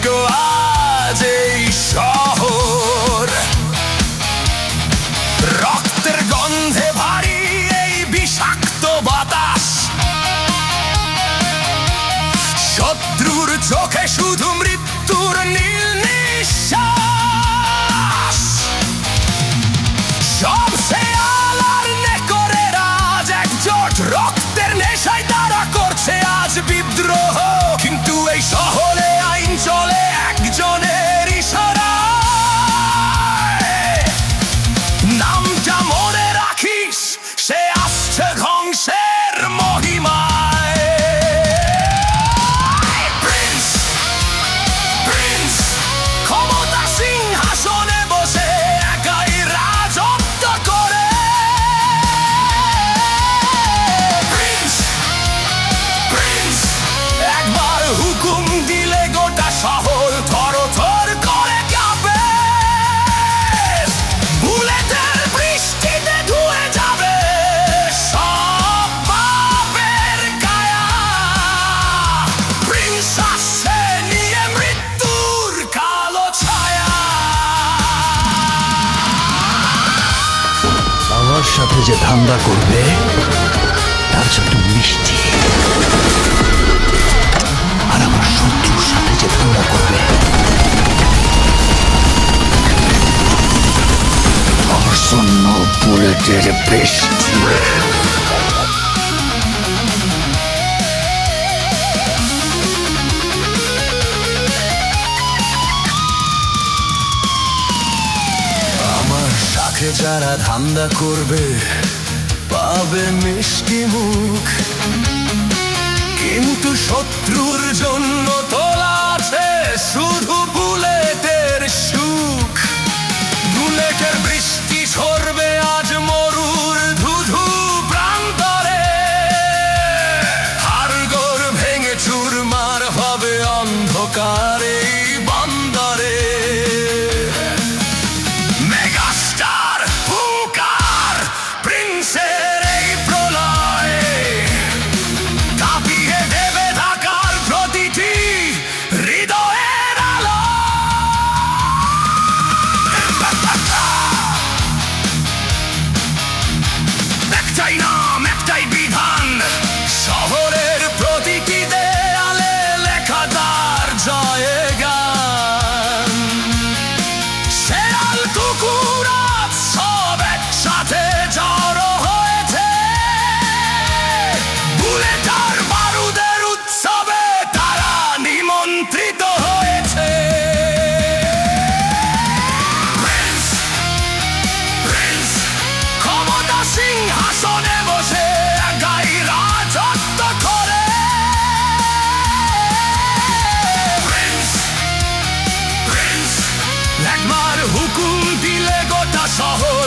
শুষ্ক আজ এই শহর, রক্তের গন্ধে ভারী এই বিষাক্ত বাতাস, শত্রুর চোখে শুধু মৃত্যুর নীল নিঃশ্বাস। সব শেয়াল আর নেকড়ের আজ একজোট, রক্তের নেশায় তারা করছে আজ বিদ্রোহ। কিন্তু এই শহরে আইন চলে একজনের ইশারায়, নামটা মনে রাখিস, সে আসছে ধ্বংসের মহিমায়। প্রিন্স, প্রিন্স ক্ষমতা সিংহাসনে বসে একাই রাজত্ব করে। প্রিন্স, প্রিন্স একবার হুকুম দিলে গোটা শহর থরথর করে কাঁপে। বুলেটের বৃষ্টিতে ধুয়ে যাবে সব পাপের কায়া। প্রিন্স আসছে নিয়ে মৃত্যুর কালো ছায়া। আমার সাথে যে ধান্দা করবে তার জন্য মিষ্টি, আর আমার শত্রুর সাথে যে ধান্দা করবে তার জন্য বুলেটের বৃষ্টি। আমার সাথে যারা ধান্দা করবে পাবে মিষ্টি মুখ, কিন্তু শত্রুর জন্য তোলা আছে শুধু বুলেটের সুখ। বুলেটের বৃষ্টি ঝরবে আজ মরুর ধুধু প্রান্তরে, হাড়গোড় ভেঙে চুরমার হবে অন্ধকারে বন্দরে। মেগাস্টার হুঙ্কার, প্রিন্সের এই প্রলয় কাঁপিয়ে দেবে ঢাকার প্রতিটি হৃদয়ের আলো। একটাই নাম, একটাই বিধান, শহরের প্রতিটি দেয়ালে লেখা তার জয়গান। শেয়াল কুকুর আজ সব একসাথে জড়ো হয়েছে, বুলেট আর বারুদের উৎসবে তারা নিমন্ত্রিত হয়েছে। প্রিন্স, প্রিন্স ক্ষমতা সিংহাসনে বসে একাই রাজত্ব করে। প্রিন্স, প্রিন্স একবার হুকুম দিলে গোটা শহর